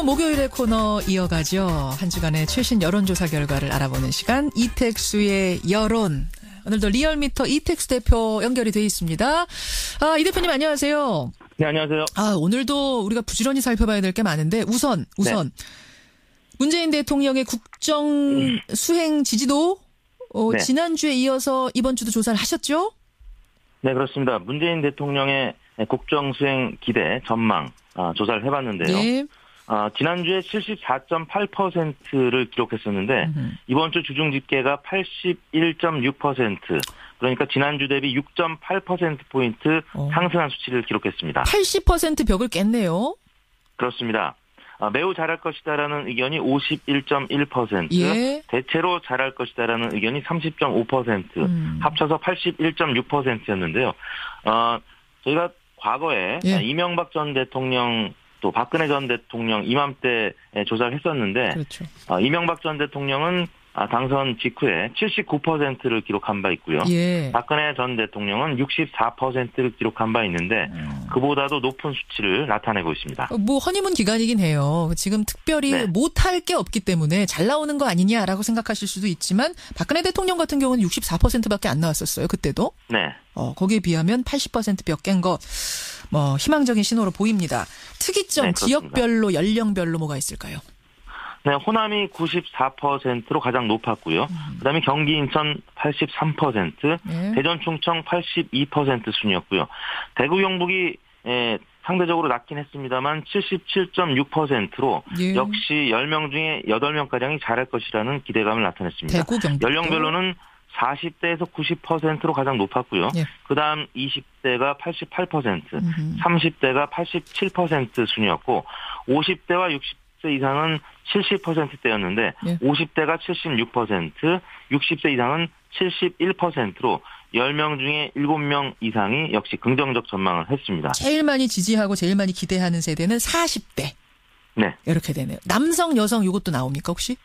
목요일의 코너 이어가죠. 한 주간의 최신 여론조사 결과를 알아보는 시간 이택수의 여론. 오늘도 리얼미터 이택수 대표 연결이 돼 있습니다. 이 대표님 안녕하세요. 네, 안녕하세요. 오늘도 우리가 부지런히 살펴봐야 될 게 많은데 우선 네. 문재인 대통령의 국정 수행 지지도 네. 지난주에 이어서 이번 주도 조사를 하셨죠? 네, 그렇습니다. 문재인 대통령의 국정 수행 기대 전망 조사를 해봤는데요. 네. 지난주에 74.8%를 기록했었는데 이번 주 주중 집계가 81.6%, 그러니까 지난주 대비 6.8%포인트 상승한 수치를 기록했습니다. 80% 벽을 깼네요. 그렇습니다. 매우 잘할 것이다라는 의견이 51.1%, 예. 대체로 잘할 것이다라는 의견이 30.5%, 합쳐서 81.6%였는데요. 저희가 과거에 이명박 전 대통령 또 박근혜 전 대통령 이맘때 조사를 했었는데, 그렇죠. 이명박 전 대통령은 당선 직후에 79%를 기록한 바 있고요. 예. 박근혜 전 대통령은 64%를 기록한 바 있는데 그보다도 높은 수치를 나타내고 있습니다. 허니문 기간이긴 해요. 지금 특별히 네. 못할 게 없기 때문에 잘 나오는 거 아니냐라고 생각하실 수도 있지만 박근혜 대통령 같은 경우는 64%밖에 안 나왔었어요. 그때도. 네. 거기에 비하면 80% 벽 깬 거 희망적인 신호로 보입니다. 특이점 네, 지역별로 연령별로 뭐가 있을까요? 네, 호남이 94%로 가장 높았고요. 그다음에 경기, 인천 83%, 네. 대전, 충청 82% 순이었고요. 대구, 경북이 상대적으로 낮긴 했습니다만 77.6%로 예. 역시 역시 10명 중에 8명가량이 잘할 것이라는 기대감을 나타냈습니다. 대구, 경북. 연령별로는 40대에서 90%로 가장 높았고요. 예. 그다음 20대가 88%, 30대가 87% 순이었고 50대와 60세 이상은 70%대였는데 예. 50대가 76%, 60세 이상은 71%로 10명 중에 7명 이상이 역시 긍정적 전망을 했습니다. 제일 많이 지지하고 제일 많이 기대하는 세대는 40대. 네. 이렇게 되네요. 남성, 여성 이것도 나옵니까 혹시?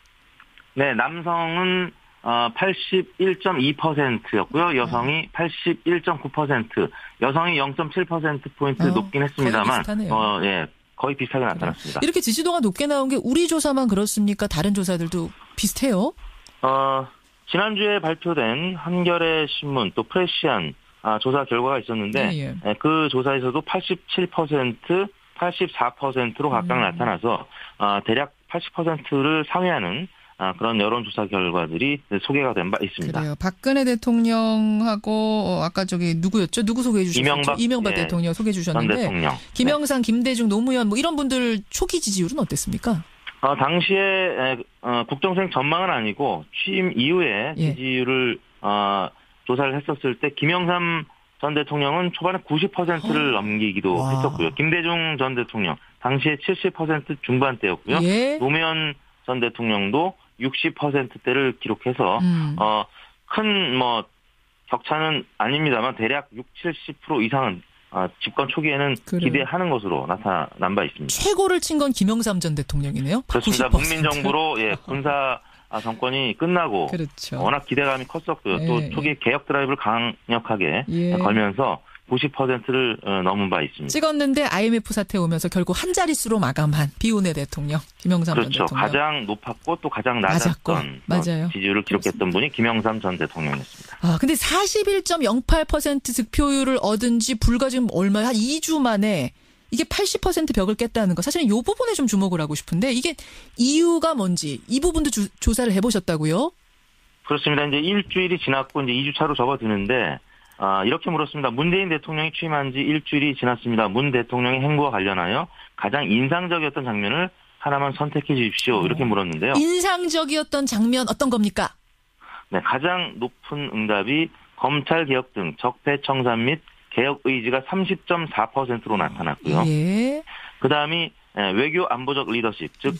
네, 남성은 81.2%였고요. 여성이 81.9%, 여성이 0.7%포인트 높긴 했습니다만, 거의 비슷하네요. 예, 거의 비슷하게 나타났습니다. 이렇게 지지도가 높게 나온 게 우리 조사만 그렇습니까? 다른 조사들도 비슷해요? 지난주에 발표된 한겨레 신문 또 프레시안 조사 결과가 있었는데, 예. 그 조사에서도 87%, 84%로 각각 나타나서, 대략 80%를 상회하는 그런 여론조사 결과들이 소개가 된 바 있습니다. 그래요. 박근혜 대통령하고 아까 누구였죠? 누구 소개해 주셨죠? 이명박 예, 대통령 소개해 주셨는데 전 대통령. 김영삼, 김대중, 노무현 이런 분들 초기 지지율은 어땠습니까? 당시에 국정수행 전망은 아니고 취임 이후에 지지율을 조사를 했었을 때 김영삼 전 대통령은 초반에 90%를 넘기기도 했었고요. 김대중 전 대통령 당시에 70% 중반대였고요. 예. 노무현 전 대통령도 60%대를 기록해서 큰 격차는 아닙니다만 대략 60-70% 이상은 집권 초기에는 그래요. 기대하는 것으로 나타난 바 있습니다. 최고를 친 건 김영삼 전 대통령이네요. 그렇습니다. 90%. 국민정부로 군사 정권이 끝나고 그렇죠. 워낙 기대감이 컸었고요. 예, 또 초기에 개혁 드라이브를 강력하게 걸면서 90%를 넘은 바 있습니다. 찍었는데 IMF 사태 오면서 결국 한 자릿수로 마감한 비운의 대통령 김영삼 그렇죠. 전 대통령. 가장 높았고 또 가장 낮았던 맞아요. 지지율을 기록했던 분이 김영삼 전 대통령이었습니다. 근데 41.08% 득표율을 얻은 지 불과 지금 한 2주 만에 이게 80% 벽을 깼다는 거. 사실은 이 부분에 좀 주목을 하고 싶은데 이게 이유가 뭔지 이 부분도 조사를 해보셨다고요? 그렇습니다. 이제 일주일이 지났고 이제 2주 차로 접어드는데 이렇게 물었습니다. 문재인 대통령이 취임한 지 일주일이 지났습니다. 문 대통령의 행보와 관련하여 가장 인상적이었던 장면을 하나만 선택해 주십시오. 이렇게 물었는데요. 인상적이었던 장면 어떤 겁니까? 네, 가장 높은 응답이 검찰 개혁 등 적폐 청산 및 개혁 의지가 30.4%로 나타났고요. 예. 그다음이 외교 안보적 리더십, 즉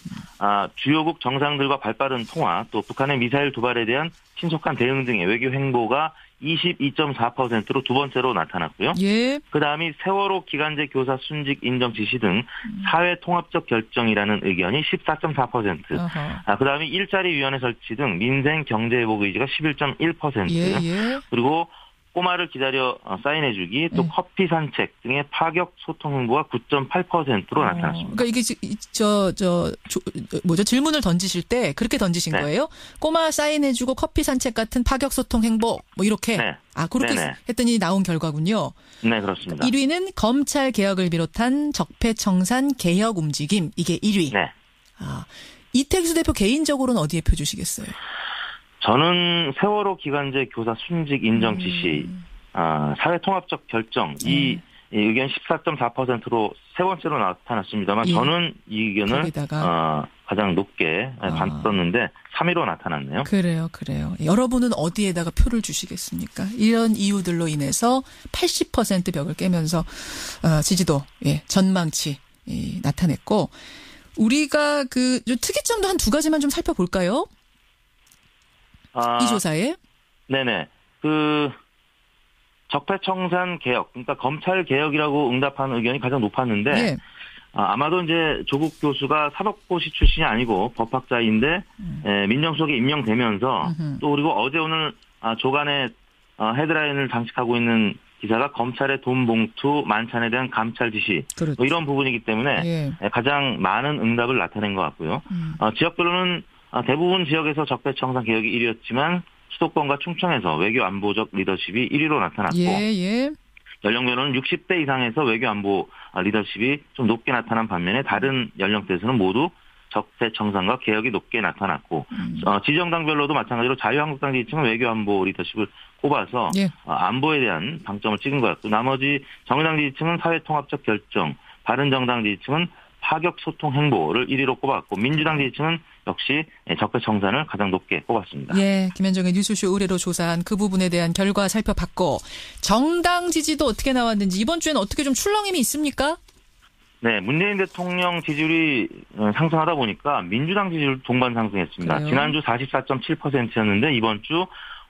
주요국 정상들과 발빠른 통화, 또 북한의 미사일 도발에 대한 신속한 대응 등의 외교 행보가 22.4%로 두 번째로 나타났고요. 예. 그다음이 세월호 기간제 교사 순직 인정 지시 등 사회 통합적 결정이라는 의견이 14.4%. 그다음이 일자리 위원회 설치 등 민생 경제 회복 의지가 11.1%. 예. 그리고 꼬마를 기다려 사인해주기, 또 커피 산책 등의 파격 소통 행보가 9.8%로 나타났습니다. 그러니까 이게 질문을 던지실 때 그렇게 던지신 네. 거예요? 꼬마 사인해주고 커피 산책 같은 파격 소통 행보 뭐 이렇게. 네. 그렇게 네네. 했더니 나온 결과군요. 네, 그렇습니다. 1위는 검찰 개혁을 비롯한 적폐청산 개혁 움직임, 이게 1위. 네. 이택수 대표 개인적으로는 어디에 표 주시겠어요? 저는 세월호 기간제 교사 순직 인정 지시, 사회통합적 결정, 이 의견 14.4%로 세 번째로 나타났습니다만, 예. 저는 이 의견을 거기다가. 가장 높게 받았는데 3위로 나타났네요. 그래요. 여러분은 어디에다가 표를 주시겠습니까? 이런 이유들로 인해서 80% 벽을 깨면서 지지도, 전망치 나타냈고, 우리가 특이점도 한 두 가지만 좀 살펴볼까요? 이 조사에? 네네. 적폐청산 개혁, 그러니까 검찰 개혁이라고 응답하는 의견이 가장 높았는데, 네. 아마도 이제 조국 교수가 사법고시 출신이 아니고 법학자인데, 민정수석에 임명되면서, 또 그리고 어제 오늘 조간에 헤드라인을 장식하고 있는 기사가 검찰의 돈 봉투 만찬에 대한 감찰 지시, 그렇죠. 뭐 이런 부분이기 때문에 가장 많은 응답을 나타낸 것 같고요. 지역별로는 대부분 지역에서 적폐청산 개혁이 1위였지만 수도권과 충청에서 외교 안보적 리더십이 1위로 나타났고 연령별로는 60대 이상에서 외교 안보 리더십이 좀 높게 나타난 반면에 다른 연령대에서는 모두 적폐청산과 개혁이 높게 나타났고 지정당별로도 마찬가지로 자유한국당 지지층은 외교 안보 리더십을 꼽아서 안보에 대한 방점을 찍은 것 같고 나머지 정의당 지지층은 사회통합적 결정, 바른정당 지지층은 파격 소통 행보를 1위로 꼽았고 민주당 지지층은 역시 적폐청산을 가장 높게 꼽았습니다. 김현정의 뉴스쇼 의뢰로 조사한 그 부분에 대한 결과 살펴봤고 정당 지지도 어떻게 나왔는지 이번 주에는 어떻게 좀 출렁임이 있습니까? 네, 문재인 대통령 지지율이 상승하다 보니까 민주당 지지율 동반 상승했습니다. 그래요? 지난주 44.7%였는데 이번 주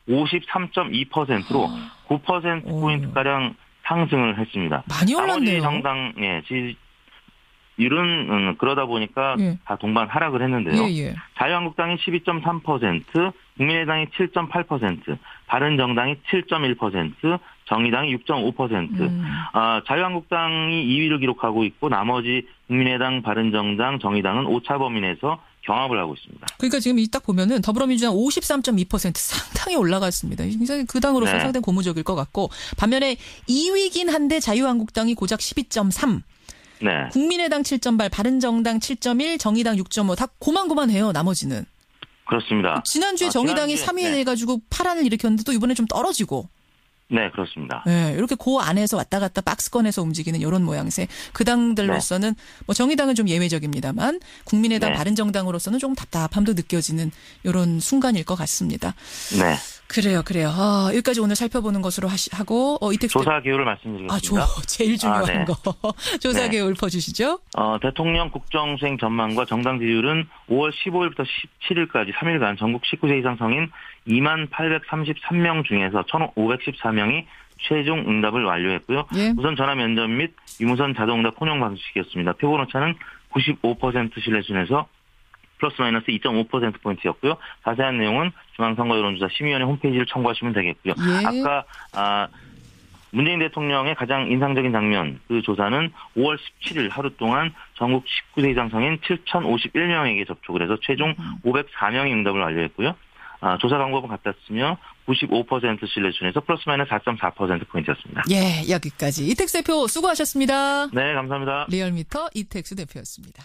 53.2%로 9%포인트가량 상승을 했습니다. 많이 올랐네요. 나머지 정당 지지율은 그러다 보니까 다 동반 하락을 했는데요. 자유한국당이 12.3%, 국민의당이 7.8%, 바른정당이 7.1%, 정의당이 6.5%. 자유한국당이 2위를 기록하고 있고 나머지 국민의당, 바른정당, 정의당은 오차 범위 내에서 경합을 하고 있습니다. 그러니까 지금 이 딱 보면은 더불어민주당 53.2% 상당히 올라갔습니다. 굉장히 그 당으로서 상당히 고무적일 것 같고 반면에 2위긴 한데 자유한국당이 고작 12.3. 국민의당 7.8, 바른정당 7.1, 정의당 6.5 다 고만고만해요. 나머지는. 그렇습니다. 지난주에 정의당이 3위에 해가지고 파란을 일으켰는데 또 이번에 좀 떨어지고. 네, 그렇습니다. 이렇게 그 안에서 왔다 갔다 박스권에서 움직이는 이런 모양새. 그 당들로서는 뭐 정의당은 좀 예외적입니다만 국민의당, 바른정당으로서는 조금 답답함도 느껴지는 이런 순간일 것 같습니다. 그래요. 여기까지 오늘 살펴보는 것으로 하고 이택수 조사 개요를 말씀드리겠습니다. 제일 중요한 거. 조사 개요 읊어주시죠. 대통령 국정수행 전망과 정당 지지율은 5월 15일부터 17일까지 3일간 전국 19세 이상 성인 2833명 중에서 1514명이 최종 응답을 완료했고요. 무선 전화 면접 및 유무선 자동응답 혼용 방식이었습니다. 표본 오차는 95% 신뢰순에서 플러스 마이너스 2.5%포인트였고요. 자세한 내용은 중앙선거여론조사심의위원회 홈페이지를 참고하시면 되겠고요. 아까 문재인 대통령의 가장 인상적인 장면, 그 조사는 5월 17일 하루 동안 전국 19세 이상 성인 7,051명에게 접촉을 해서 최종 504명이 응답을 완료했고요. 조사 방법은 같았으며 95% 신뢰순에서 플러스 마이너스 4.4%포인트였습니다. 여기까지. 이택수 대표 수고하셨습니다. 네, 감사합니다. 리얼미터 이택수 대표였습니다.